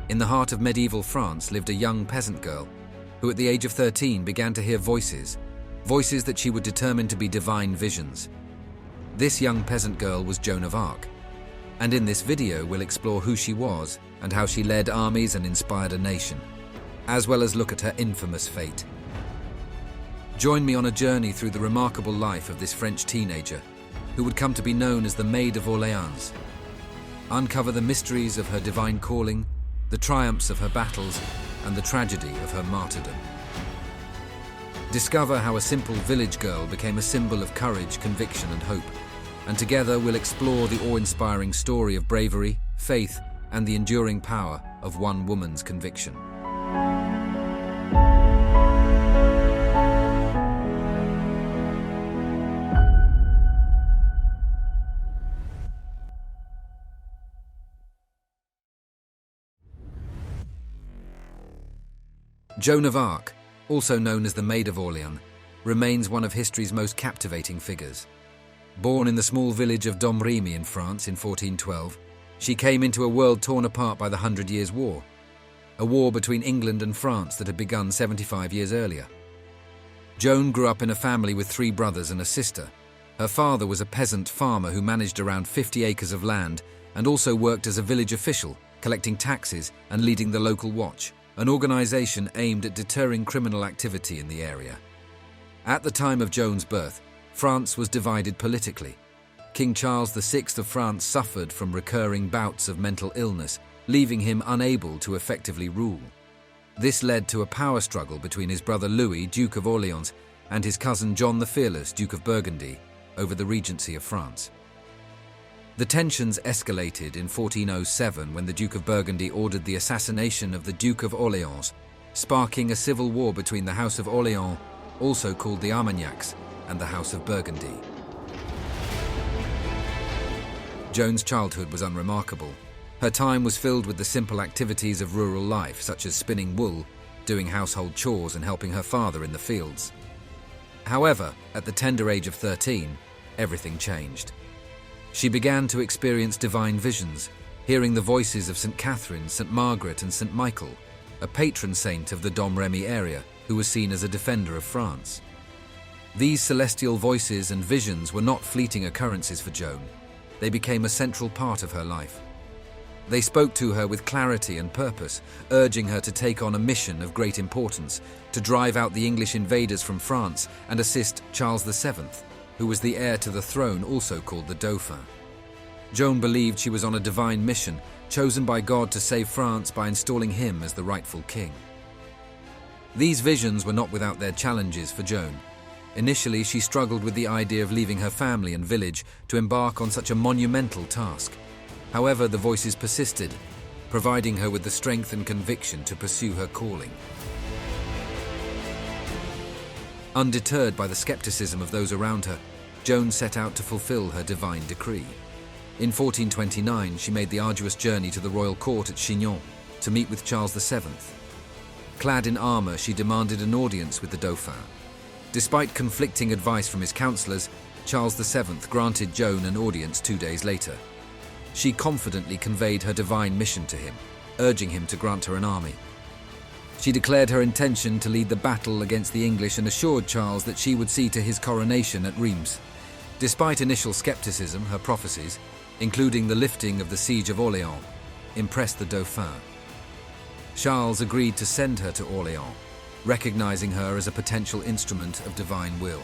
In the heart of medieval France lived a young peasant girl who at the age of 13 began to hear voices that she would determine to be divine visions. This young peasant girl was Joan of Arc, and in this video we'll explore who she was and how she led armies and inspired a nation, as well as look at her infamous fate. Join me on a journey through the remarkable life of this French teenager who would come to be known as the Maid of Orléans. Uncover the mysteries of her divine calling, the triumphs of her battles, and the tragedy of her martyrdom. Discover how a simple village girl became a symbol of courage, conviction, and hope, and together we'll explore the awe-inspiring story of bravery, faith, and the enduring power of one woman's conviction. Joan of Arc, also known as the Maid of Orléans, remains one of history's most captivating figures. Born in the small village of Domremy in France in 1412, she came into a world torn apart by the 100 Years' War, a war between England and France that had begun 75 years earlier. Joan grew up in a family with 3 brothers and a sister. Her father was a peasant farmer who managed around 50 acres of land and also worked as a village official, collecting taxes and leading the local watch, an organization aimed at deterring criminal activity in the area. At the time of Joan's birth, France was divided politically. King Charles VI of France suffered from recurring bouts of mental illness, leaving him unable to effectively rule. This led to a power struggle between his brother Louis, Duke of Orléans, and his cousin John the Fearless, Duke of Burgundy, over the regency of France. The tensions escalated in 1407 when the Duke of Burgundy ordered the assassination of the Duke of Orléans, sparking a civil war between the House of Orléans, also called the Armagnacs, and the House of Burgundy. Joan's childhood was unremarkable. Her time was filled with the simple activities of rural life, such as spinning wool, doing household chores, and helping her father in the fields. However, at the tender age of 13, everything changed. She began to experience divine visions, hearing the voices of St. Catherine, St. Margaret, and St. Michael, a patron saint of the Domremy area who was seen as a defender of France. These celestial voices and visions were not fleeting occurrences for Joan. They became a central part of her life. They spoke to her with clarity and purpose, urging her to take on a mission of great importance, to drive out the English invaders from France and assist Charles VII, who was the heir to the throne, also called the Dauphin. Joan believed she was on a divine mission, chosen by God to save France by installing him as the rightful king. These visions were not without their challenges for Joan. Initially, she struggled with the idea of leaving her family and village to embark on such a monumental task. However, the voices persisted, providing her with the strength and conviction to pursue her calling. Undeterred by the skepticism of those around her, Joan set out to fulfill her divine decree. In 1429, she made the arduous journey to the royal court at Chinon to meet with Charles VII. Clad in armor, she demanded an audience with the Dauphin. Despite conflicting advice from his counselors, Charles VII granted Joan an audience 2 days later. She confidently conveyed her divine mission to him, urging him to grant her an army. She declared her intention to lead the battle against the English and assured Charles that she would see to his coronation at Reims. Despite initial skepticism, her prophecies, including the lifting of the siege of Orléans, impressed the Dauphin. Charles agreed to send her to Orléans, recognizing her as a potential instrument of divine will.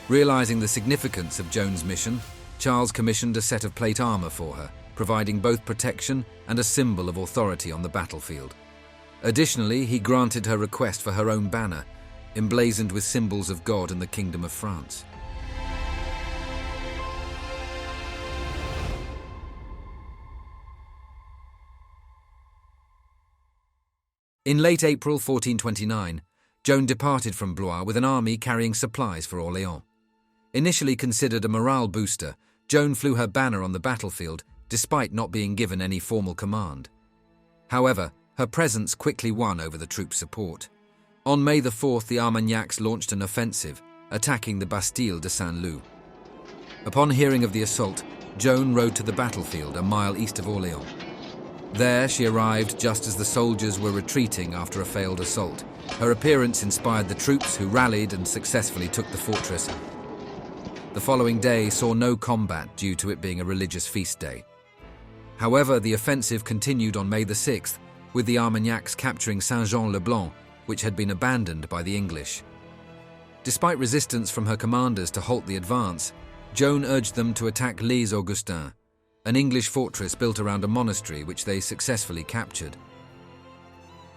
Realizing the significance of Joan's mission, Charles commissioned a set of plate armor for her, providing both protection and a symbol of authority on the battlefield. Additionally, he granted her request for her own banner, emblazoned with symbols of God and the Kingdom of France. In late April 1429, Joan departed from Blois with an army carrying supplies for Orléans. Initially considered a morale booster, Joan flew her banner on the battlefield despite not being given any formal command. However, her presence quickly won over the troops' support. On May the 4th, the Armagnacs launched an offensive, attacking the Bastille de Saint-Loup. Upon hearing of the assault, Joan rode to the battlefield a mile east of Orléans. There, she arrived just as the soldiers were retreating after a failed assault. Her appearance inspired the troops, who rallied and successfully took the fortress. The following day saw no combat due to it being a religious feast day. However, the offensive continued on May the 6th, with the Armagnacs capturing Saint-Jean-le-Blanc, which had been abandoned by the English. Despite resistance from her commanders to halt the advance, Joan urged them to attack Les Augustins, an English fortress built around a monastery which they successfully captured.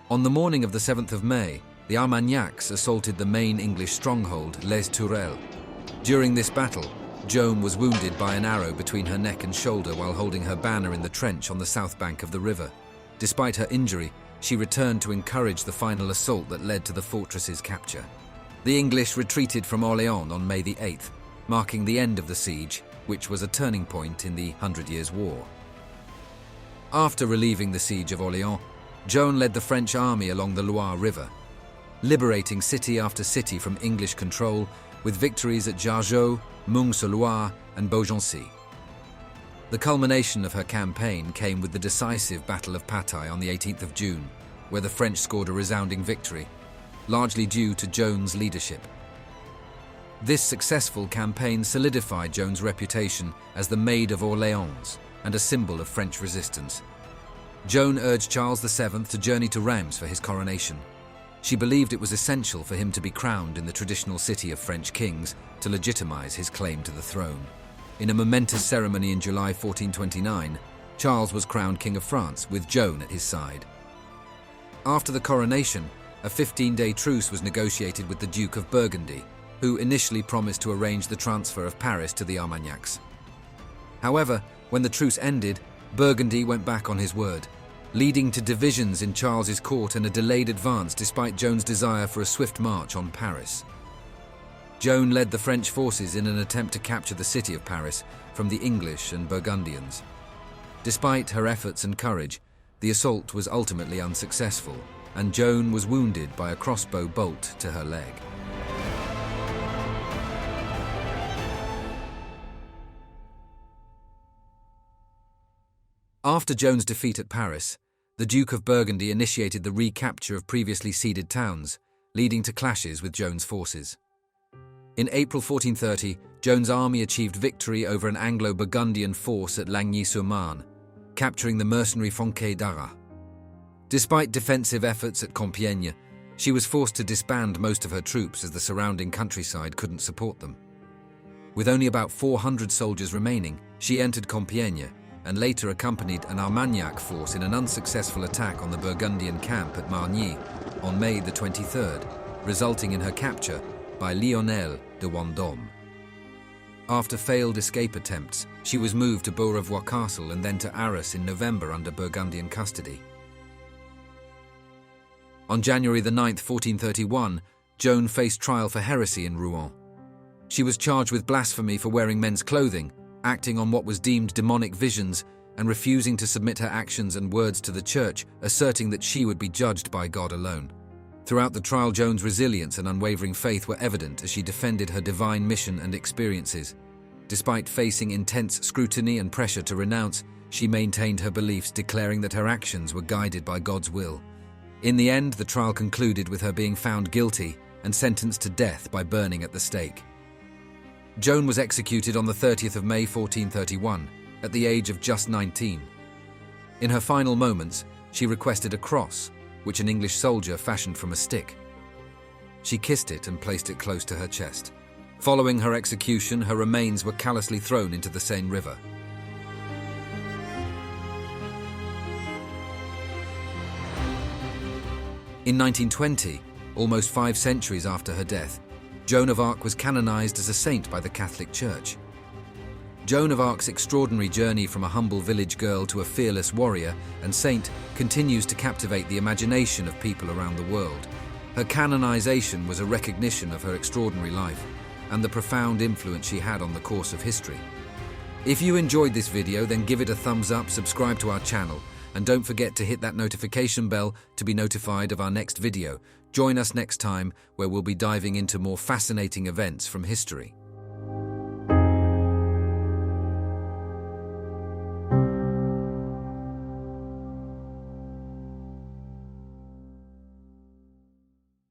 On the morning of the 7th of May, the Armagnacs assaulted the main English stronghold, Les Tourelles. During this battle, Joan was wounded by an arrow between her neck and shoulder while holding her banner in the trench on the south bank of the river. Despite her injury, she returned to encourage the final assault that led to the fortress's capture. The English retreated from Orléans on May the 8th, marking the end of the siege, which was a turning point in the 100 Years' War. After relieving the siege of Orléans, Joan led the French army along the Loire River, liberating city after city from English control, with victories at Jargeau, Meung-sur-Loire, and Beaugency. The culmination of her campaign came with the decisive Battle of Patay on the 18th of June, where the French scored a resounding victory, largely due to Joan's leadership. This successful campaign solidified Joan's reputation as the Maid of Orléans and a symbol of French resistance. Joan urged Charles VII to journey to Reims for his coronation. She believed it was essential for him to be crowned in the traditional city of French kings to legitimize his claim to the throne. In a momentous ceremony in July 1429, Charles was crowned King of France, with Joan at his side. After the coronation, a 15-day truce was negotiated with the Duke of Burgundy, who initially promised to arrange the transfer of Paris to the Armagnacs. However, when the truce ended, Burgundy went back on his word, leading to divisions in Charles's court and a delayed advance despite Joan's desire for a swift march on Paris. Joan led the French forces in an attempt to capture the city of Paris from the English and Burgundians. Despite her efforts and courage, the assault was ultimately unsuccessful, and Joan was wounded by a crossbow bolt to her leg. After Joan's defeat at Paris, the Duke of Burgundy initiated the recapture of previously ceded towns, leading to clashes with Joan's forces. In April 1430, Joan's army achieved victory over an Anglo-Burgundian force at Lagny-sur-Marne, capturing the mercenary Fonquet d'Arras. Despite defensive efforts at Compiègne, she was forced to disband most of her troops as the surrounding countryside couldn't support them. With only about 400 soldiers remaining, she entered Compiègne and later accompanied an Armagnac force in an unsuccessful attack on the Burgundian camp at Margny on May the 23rd, resulting in her capture by Lionel de Vendôme. After failed escape attempts, she was moved to Beaurevoir Castle and then to Arras in November under Burgundian custody. On January the 9th, 1431, Joan faced trial for heresy in Rouen. She was charged with blasphemy for wearing men's clothing, acting on what was deemed demonic visions, and refusing to submit her actions and words to the church, asserting that she would be judged by God alone. Throughout the trial, Joan's resilience and unwavering faith were evident as she defended her divine mission and experiences. Despite facing intense scrutiny and pressure to renounce, she maintained her beliefs, declaring that her actions were guided by God's will. In the end, the trial concluded with her being found guilty and sentenced to death by burning at the stake. Joan was executed on the 30th of May 1431, at the age of just 19. In her final moments, she requested a cross, which an English soldier fashioned from a stick. She kissed it and placed it close to her chest. Following her execution, her remains were callously thrown into the Seine River. In 1920, almost 5 centuries after her death, Joan of Arc was canonized as a saint by the Catholic Church. Joan of Arc's extraordinary journey from a humble village girl to a fearless warrior and saint continues to captivate the imagination of people around the world. Her canonization was a recognition of her extraordinary life and the profound influence she had on the course of history. If you enjoyed this video, then give it a thumbs up, subscribe to our channel, and don't forget to hit that notification bell to be notified of our next video. Join us next time, where we'll be diving into more fascinating events from history.